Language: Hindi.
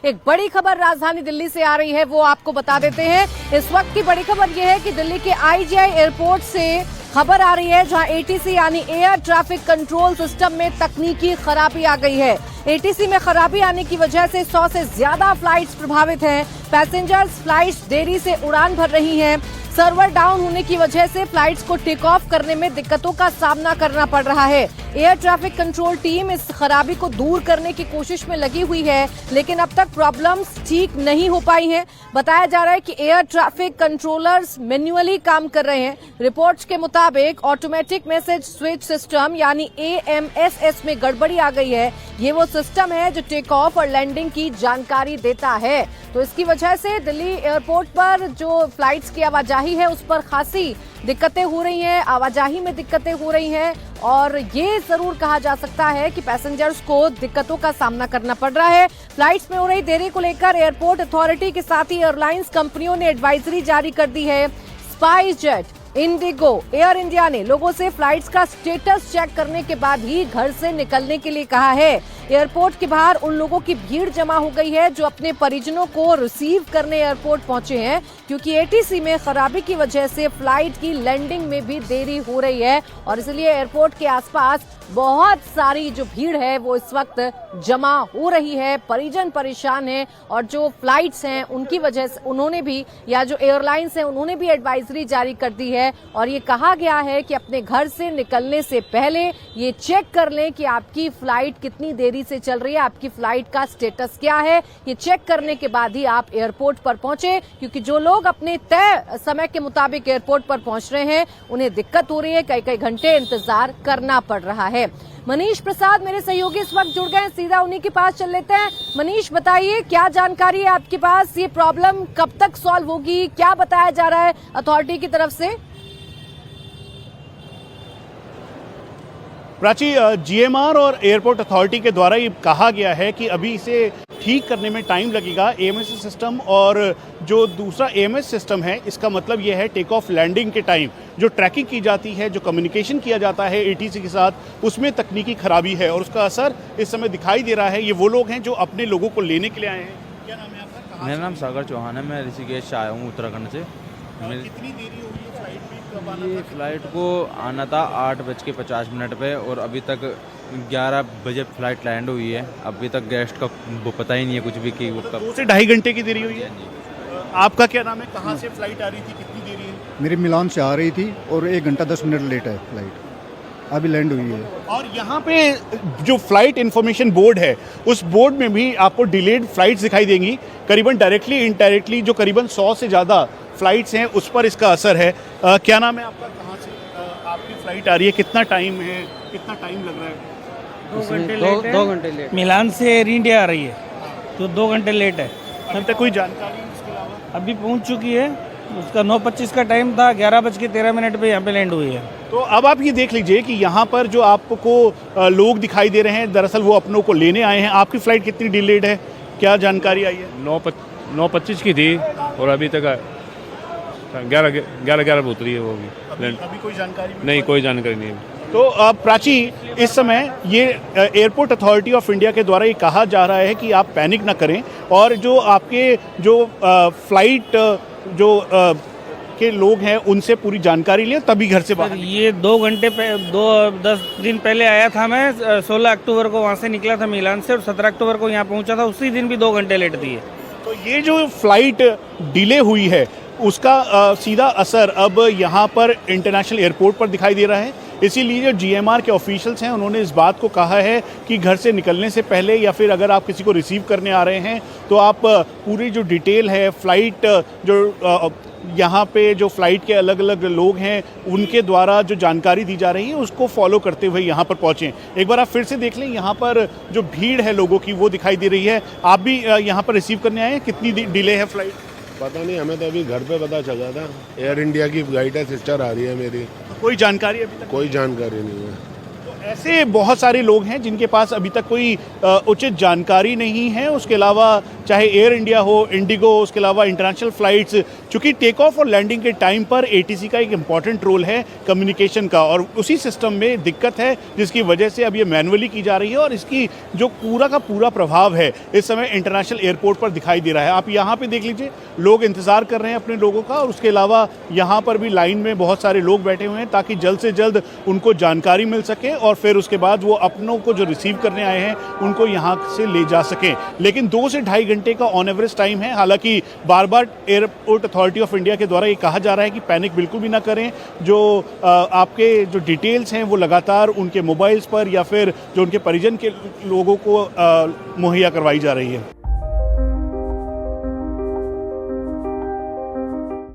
एक बड़ी खबर राजधानी दिल्ली से आ रही है, वो आपको बता देते हैं। इस वक्त की बड़ी खबर यह है कि दिल्ली के आईजीआई एयरपोर्ट से खबर आ रही है, जहां एटीसी यानी एयर ट्रैफिक कंट्रोल सिस्टम में तकनीकी खराबी आ गई है। एटीसी में खराबी आने की वजह से 100 से ज्यादा फ्लाइट्स प्रभावित हैं। पैसेंजर्स फ्लाइट्स देरी से उड़ान भर रही हैं। सर्वर डाउन होने की वजह से फ्लाइट्स को टेक ऑफ करने में दिक्कतों का सामना करना पड़ रहा है। एयर ट्रैफिक कंट्रोल टीम इस खराबी को दूर करने की कोशिश में लगी हुई है, लेकिन अब तक प्रॉब्लम्स ठीक नहीं हो पाई हैं। बताया जा रहा है कि एयर ट्रैफिक कंट्रोलर्स मैन्युअली काम कर रहे हैं। रिपोर्ट्स के मुताबिक ऑटोमेटिक मैसेज स्विच सिस्टम यानी AMSS में गड़बड़ी आ गई है। ये वो सिस्टम है जो टेक ऑफ और लैंडिंग की जानकारी देता है। तो इसकी वजह से दिल्ली एयरपोर्ट पर जो फ्लाइट्स की आवाजाही है उस पर खासी दिक्कतें हो रही हैं, आवाजाही में दिक्कतें हो रही हैं और ये जरूर कहा जा सकता है कि पैसेंजर्स को दिक्कतों का सामना करना पड़ रहा है। फ्लाइट्स में हो रही देरी को लेकर एयरपोर्ट अथॉरिटी के साथ ही एयरलाइंस कंपनियों ने एडवाइजरी जारी कर दी है। Spice jet, Indigo, air India ने लोगों से फ्लाइट्स का स्टेटस चेक करने के बाद ही घर से निकलने के लिए कहा है। एयरपोर्ट के बाहर उन लोगों की भीड़ जमा हो गई है जो अपने परिजनों को रिसीव करने एयरपोर्ट पहुंचे हैं, क्योंकि एटीसी में खराबी की वजह से फ्लाइट की लैंडिंग में भी देरी हो रही है और इसलिए एयरपोर्ट के आसपास बहुत सारी जो भीड़ है वो इस वक्त जमा हो रही है। परिजन परेशान हैं और जो फ्लाइट्स हैं उनकी वजह से उन्होंने भी, या जो एयरलाइंस हैं उन्होंने भी एडवाइजरी जारी कर दी है और ये कहा गया है कि अपने घर से निकलने से पहले ये चेक कर लें कि आपकी फ्लाइट कितनी देरी से चल रही है, आपकी फ्लाइट का स्टेटस क्या है। ये चेक करने के बाद ही आप एयरपोर्ट पर पहुंचे, क्योंकि जो लोग अपने तय समय के मुताबिक एयरपोर्ट पर पहुंच रहे हैं उन्हें दिक्कत हो रही है, कई कई घंटे इंतजार करना पड़ रहा है। मनीष प्रसाद मेरे सहयोगी इस वक्त जुड़ गए हैं, सीधा उन्हीं के पास चल लेते हैं। मनीष, बताइए क्या जानकारी है आपके पास, ये प्रॉब्लम कब तक सॉल्व होगी, क्या बताया जा रहा है अथॉरिटी की तरफ से? प्राची, GMR और एयरपोर्ट अथॉरिटी के द्वारा ये कहा गया है कि अभी इसे ठीक करने में टाइम लगेगा। AMS सिस्टम और जो दूसरा AMS सिस्टम है, इसका मतलब ये है टेक ऑफ लैंडिंग के टाइम जो ट्रैकिंग की जाती है, जो कम्युनिकेशन किया जाता है एटीसी के साथ, उसमें तकनीकी खराबी है और उसका असर इस समय दिखाई दे रहा है। ये वो लोग हैं जो अपने लोगों को लेने के लिए आए हैं। क्या नाम है आपका? मेरा नाम सागर चौहान है, मैं ऋषिकेश से आया हूँ उत्तराखंड से। कितनी देरी हो गई फ्लाइट में? कब आना ये था? फ़्लाइट को आना था 8:50 पे और अभी तक 11 बजे फ्लाइट लैंड हुई है। अभी तक गेस्ट का वो पता ही नहीं है कुछ भी कि वो कब। 2 से ढाई घंटे की देरी हुई है। आपका क्या नाम है? कहाँ से फ्लाइट आ रही थी? कितनी देरी है? मेरी मिलान से आ रही थी और 1 घंटा 10 मिनट लेट है फ्लाइट, अभी लैंड हुई है। और यहाँ पे जो फ्लाइट इंफॉर्मेशन बोर्ड है, उस बोर्ड में भी आपको डिलेड फ्लाइट्स दिखाई देंगी। करीबन डायरेक्टली इनडायरेक्टली जो करीबन 100 से ज़्यादा फ्लाइट्स हैं उस पर इसका असर है। क्या नाम है आपका? कहाँ से आपकी फ्लाइट आ रही है? कितना टाइम है? कितना टाइम लग रहा है? 2 घंटे लेट। मिलान से एयर इंडिया आ रही है तो 2 घंटे लेट है। अभी तक कोई जानकारी इसके अलावा? अभी पहुंच चुकी है, उसका 9:25 का टाइम था, 11:13 पे यहाँ पे लैंड हुई है। तो अब आप ये देख लीजिए कि यहाँ पर जो आपको लोग दिखाई दे रहे हैं, दरअसल वो अपनों को लेने आए हैं। आपकी फ़्लाइट कितनी डिलेड है, क्या जानकारी आई है? 9:25 की थी और अभी तक 11 पे उतरी है वो भी। अभी कोई जानकारी नहीं, कोई जानकारी नहीं है। तो प्राची, इस समय ये एयरपोर्ट अथॉरिटी ऑफ इंडिया के द्वारा ये कहा जा रहा है कि आप पैनिक ना करें और जो आपके जो फ्लाइट जो के लोग हैं उनसे पूरी जानकारी लें, तभी घर से बाहर। ये 2 घंटे 10 दिन पहले आया था मैं, 16 अक्टूबर को वहाँ से निकला था मिलान से और 17 अक्टूबर को यहाँ पहुँचा था। उसी दिन भी 2 घंटे लेट थी। तो ये जो फ्लाइट डिले हुई है उसका सीधा असर अब यहाँ पर इंटरनेशनल एयरपोर्ट पर दिखाई दे रहा है। इसीलिए जो GMR के ऑफिशियल्स हैं उन्होंने इस बात को कहा है कि घर से निकलने से पहले या फिर अगर आप किसी को रिसीव करने आ रहे हैं तो आप पूरी जो डिटेल है फ्लाइट जो यहाँ पे जो फ्लाइट के अलग अलग लोग हैं उनके द्वारा जो जानकारी दी जा रही है उसको फॉलो करते हुए यहाँ पर पहुँचें। एक बार आप फिर से देख लें, यहाँ पर जो भीड़ है लोगों की वो दिखाई दे रही है। आप भी यहाँ पर रिसीव करने आए हैं? कितनी डिले है फ्लाइट? पता नहीं, हमें तो अभी घर पे पता चला था। एयर इंडिया की फ्लाइट है, सिस्टर आ रही है मेरी। कोई जानकारी अभी तक? कोई जानकारी नहीं है। तो ऐसे बहुत सारे लोग हैं जिनके पास अभी तक कोई उचित जानकारी नहीं है। उसके अलावा चाहे एयर इंडिया हो, इंडिगो, उसके अलावा इंटरनेशनल फ्लाइट्स, चूंकि टेक ऑफ और लैंडिंग के टाइम पर एटीसी का एक इंपॉर्टेंट रोल है कम्युनिकेशन का, और उसी सिस्टम में दिक्कत है जिसकी वजह से अब ये मैनुअली की जा रही है और इसकी जो पूरा का पूरा प्रभाव है इस समय इंटरनेशनल एयरपोर्ट पर दिखाई दे रहा है। आप यहाँ पे देख लीजिए, लोग इंतजार कर रहे हैं अपने लोगों का, और उसके अलावा यहाँ पर भी लाइन में बहुत सारे लोग बैठे हुए हैं ताकि जल्द से जल्द उनको जानकारी मिल सके और फिर उसके बाद वो अपनों को जो रिसीव करने आए हैं उनको यहाँ से ले जा सकें। लेकिन 2 से ढाई घंटे का ऑन एवरेज टाइम है। हालांकि बार बार एयरपोर्ट अथॉरिटी ऑफ इंडिया के द्वारा ये कहा जा रहा है कि पैनिक बिल्कुल भी ना करें। जो आपके जो डिटेल्स हैं वो लगातार उनके मोबाइल्स पर या फिर जो उनके परिजन के लोगों को मुहैया करवाई जा रही है।